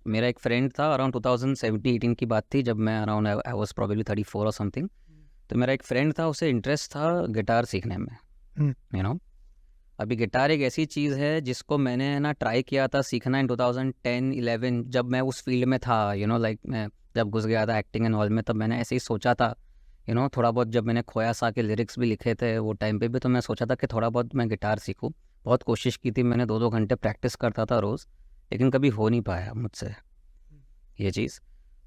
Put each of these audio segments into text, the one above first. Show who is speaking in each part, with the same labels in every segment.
Speaker 1: मेरा एक फ्रेंड था, अराउंड 2017-18 की बात थी, जब मैं अराउंड आई वाज प्रोबेबली 34 और समथिंग। तो मेरा एक फ्रेंड था, उसे इंटरेस्ट था गिटार सीखने में, यू नो। अभी गिटार एक ऐसी चीज़ है जिसको मैंने ना ट्राई किया था सीखना इन 2010-11, जब मैं उस फील्ड में था, लाइक मैं जब घुस गया था एक्टिंग एंड ऑल में, तब मैंने ऐसे ही सोचा था, थोड़ा बहुत, जब मैंने खोया सा के लिरिक्स भी लिखे थे वो टाइम पे भी, तो मैं सोचा था कि थोड़ा बहुत मैं गिटार सीखूं। बहुत कोशिश की थी मैंने, 2-2 घंटे प्रैक्टिस करता था रोज़, लेकिन कभी हो नहीं पाया मुझसे ये चीज़।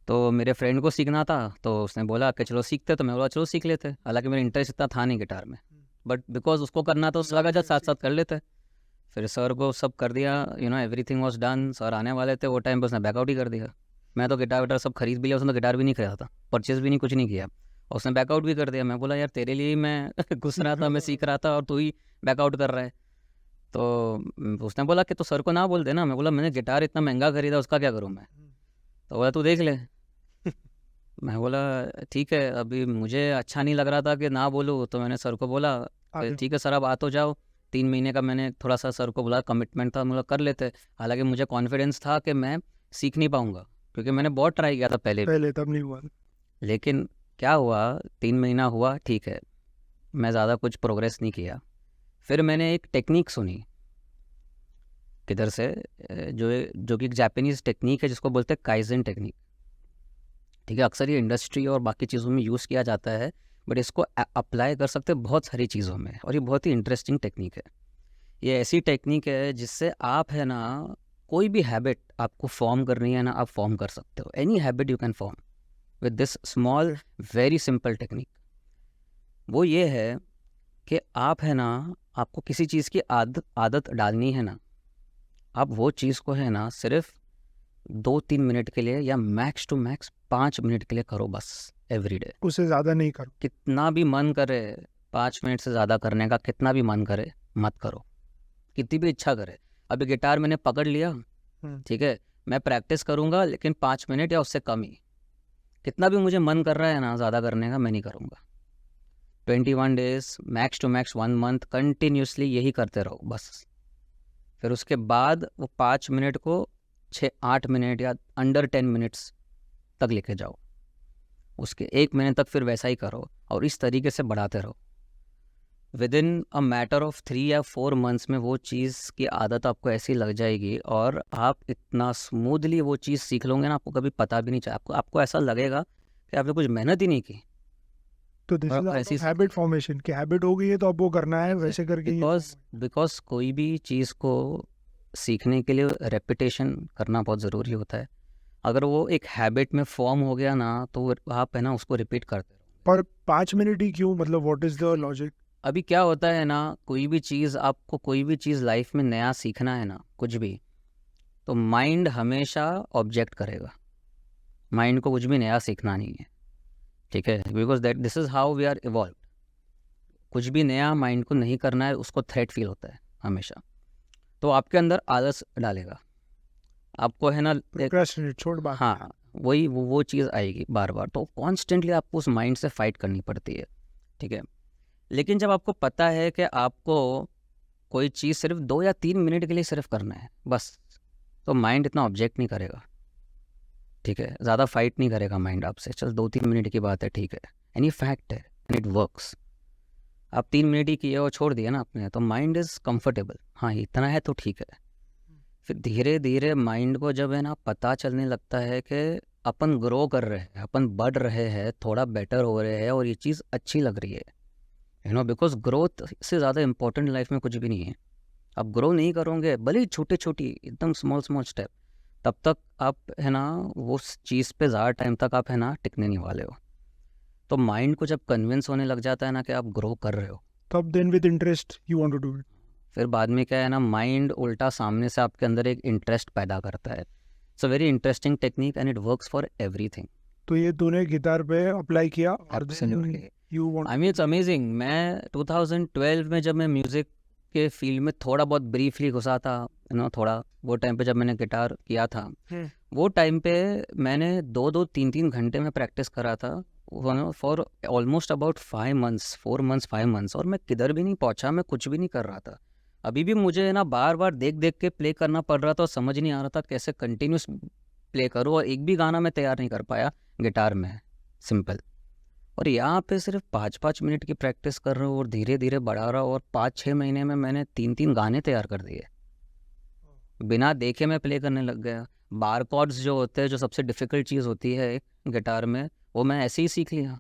Speaker 1: तो मेरे फ्रेंड को सीखना था, तो उसने बोला कि चलो सीखते, तो मैं बोला चलो सीख लेते। हालांकि मेरा इंटरेस्ट इतना था नहीं गिटार में, बट बिकॉज उसको करना तो उसने लगा जब साथ साथ कर लेते। फिर सर को सब कर दिया, एवरीथिंग वाज डन, सर आने वाले थे वो टाइम पे, उसने बैकआउट ही कर दिया। मैं तो गिटार विटार सब खरीद भी लिया, उसने तो गिटार भी नहीं खरीदा था, परचेज भी नहीं, कुछ नहीं किया, और उसने बैकआउट भी कर दिया। मैं बोला यार तेरे लिए ही मैं घुस रहा था, मैं सीख रहा था, और तू ही बैकआउट कर रहा है। तो उसने बोला कि तो सर को ना बोल देना। मैं बोला मैंने गिटार इतना महंगा खरीदा, उसका क्या करूँ मैं? तो बोला तू देख ले। मैं बोला ठीक है। अभी मुझे अच्छा नहीं लग रहा था कि ना बोलूँ, तो मैंने सर को बोला ठीक है सर अब आ तो जाओ। 3 महीने का मैंने थोड़ा सा सर को बोला, कमिटमेंट था, मतलब कर लेते। हालांकि मुझे कॉन्फिडेंस था कि मैं सीख नहीं पाऊंगा, क्योंकि मैंने बहुत ट्राई किया था पहले भी।
Speaker 2: तब नहीं हुआ।
Speaker 1: लेकिन क्या हुआ, 3 महीना हुआ ठीक है, मैं ज़्यादा कुछ प्रोग्रेस नहीं किया। फिर मैंने एक टेक्निक सुनी किधर से, जो कि एक जापानीज़ टेक्निक है जिसको बोलते हैं काइजन टेक्निक। ठीक है, अक्सर ये इंडस्ट्री और बाकी चीज़ों में यूज़ किया जाता है, बट इसको अप्लाई कर सकते हैं बहुत सारी चीज़ों में, और ये बहुत ही इंटरेस्टिंग टेक्निक है। ये ऐसी टेक्निक है जिससे आप है ना, कोई भी हैबिट आपको फॉर्म करनी है ना, आप फॉर्म कर सकते हो। Any habit you can form with this small very simple technique. वो ये है कि आप है ना, आपको किसी चीज़ की आदत डालनी है ना, आप वो चीज़ को है ना सिर्फ 2-3 मिनट के लिए, या मैक्स टू मैक्स 5 मिनट के लिए करो बस, एवरी डे।
Speaker 2: उससे ज़्यादा नहीं करो।
Speaker 1: कितना भी मन करे 5 मिनट से ज़्यादा करने का, कितना भी मन करे मत करो, कितनी भी इच्छा करे। अभी गिटार मैंने पकड़ लिया, ठीक है, मैं प्रैक्टिस करूँगा, लेकिन 5 मिनट या उससे कम ही। कितना भी मुझे मन कर रहा है ना ज़्यादा करने का, मैं नहीं करूँगा। 21 days, max to max 1 month continuously यही करते रहो बस। फिर उसके बाद वो 5 मिनट को 6-8 मिनट या अंडर 10 मिनट्स तक लेके जाओ। उसके 1 महीने तक फिर वैसा ही करो, और इस तरीके से बढ़ाते रहो। With in a matter of 3 या 4 मंथ्स में वो चीज़ की आदत आपको ऐसी लग जाएगी, और आप इतना स्मूथली वो चीज़ सीख लोगे ना, आपको कभी पता भी नहीं चला। आपको ऐसा लगेगा कि आपने कुछ मेहनत ही नहीं की।
Speaker 2: तो दिस इज
Speaker 1: ऐसी
Speaker 2: हैबिट फॉर्मेशन की हैबिट हो गई है, तो अब वो करना है वैसे करके।
Speaker 1: बिकॉज कोई भी चीज़ को सीखने के लिए रेपिटेशन करना बहुत ज़रूरी होता है। अगर वो एक हैबिट में फॉर्म हो गया ना, तो आप है ना उसको रिपीट करते रहो।
Speaker 2: पर 5 मिनट ही क्यों, मतलब व्हाट इज द लॉजिक?
Speaker 1: अभी क्या होता है ना, कोई भी चीज़ लाइफ में नया सीखना है ना, कुछ भी, तो माइंड हमेशा ऑब्जेक्ट करेगा। माइंड को कुछ भी नया सीखना नहीं है, ठीक है, because that this is how we are evolve. कुछ भी नया माइंड को नहीं करना है, उसको थ्रेट फील होता है हमेशा, तो आपके अंदर आलस डालेगा, आपको है ना
Speaker 2: छोड़ बात।
Speaker 1: हाँ, वही वो चीज़ आएगी बार बार, तो कॉन्स्टेंटली आपको उस माइंड से फाइट करनी पड़ती है, ठीक है। लेकिन जब आपको पता है कि आपको कोई चीज़ सिर्फ 2 या 3 मिनट के लिए सिर्फ करना है बस, तो माइंड इतना ऑब्जेक्ट नहीं करेगा, ठीक है, ज़्यादा फाइट नहीं करेगा माइंड आपसे। चल 2-3 मिनट की बात है, ठीक है, एंड ये फैक्ट है एंड इट वर्क्स। आप 3 मिनट ही किए और छोड़ दिया ना आपने, तो माइंड इज़ कंफर्टेबल, हाँ इतना है तो ठीक है। फिर धीरे धीरे माइंड को जब है ना पता चलने लगता है कि अपन ग्रो कर रहे हैं, अपन बढ़ रहे हैं, थोड़ा बेटर हो रहे हैं, और ये चीज़ अच्छी लग रही है, बिकॉज ग्रोथ से ज़्यादा इम्पोर्टेंट लाइफ में कुछ भी नहीं है। आप ग्रो नहीं करोगे, भले ही छोटे छोटी एकदम स्मॉल स्मॉल स्टेप, तब तक आप है ना वो चीज़ पे ज़्यादा टाइम तक आप है ना टिकने नहीं वाले हो। तो माइंड को जब कन्विंस होने लग जाता है ना कि आप ग्रो कर रहे हो,
Speaker 2: तब then with interest you want to do it.
Speaker 1: फिर बाद में क्या है ना, माइंड उल्टा सामने से आपके अंदर एक इंटरेस्ट पैदा करता है। It's a very interesting technique and it works for everything.
Speaker 2: तो ये तूने गिटार पे अप्लाई किया?
Speaker 1: Absolutely.
Speaker 2: You want,
Speaker 1: I mean it's amazing. मैं 2012 में जब मैं म्यूज़िक के फील्ड में थोड़ा बहुत ब्रीफली घुसा था, थोड़ा वो टाइम पे जब मैंने गिटार किया था, वो टाइम पे मैंने 2-2 3-3 घंटे में प्रैक्टिस करा था for almost about 5 months, 4 months, 5 months, और मैं किधर भी नहीं पहुंचा, मैं कुछ भी नहीं कर रहा था। अभी भी मुझे ना बार बार देख देख के प्ले करना पड़ रहा था, और समझ नहीं आ रहा था कैसे कंटिन्यूस प्ले करूँ, और एक भी गाना मैं तैयार नहीं कर पाया गिटार में, सिंपल। और यहाँ पे सिर्फ 5-5 मिनट की प्रैक्टिस कर रहा हूँ और धीरे धीरे बढ़ा रहा हूँ, और 5-6 महीने में मैंने 3-3 गाने तैयार कर दिए, बिना देखे मैं प्ले करने लग गया। बार कॉर्ड्स जो होते हैं, जो सबसे डिफ़िकल्ट चीज़ होती है एक गिटार में, वो मैं ऐसे ही सीख लिया।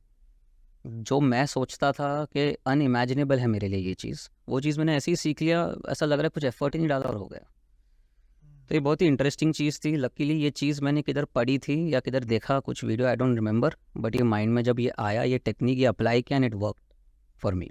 Speaker 1: जो मैं सोचता था कि अनइमेजिनेबल है मेरे लिए ये चीज़, वो चीज़ मैंने ऐसे ही सीख लिया, ऐसा लग रहा है कुछ एफर्ट ही नहीं डाला और हो गया। तो ये बहुत ही इंटरेस्टिंग चीज़ थी। लकीली ये चीज़ मैंने किधर पढ़ी थी या किधर देखा कुछ video, I don't remember, but ये माइंड में जब ये आया, ये टेक्निक ये अप्लाई किया, and it work for me.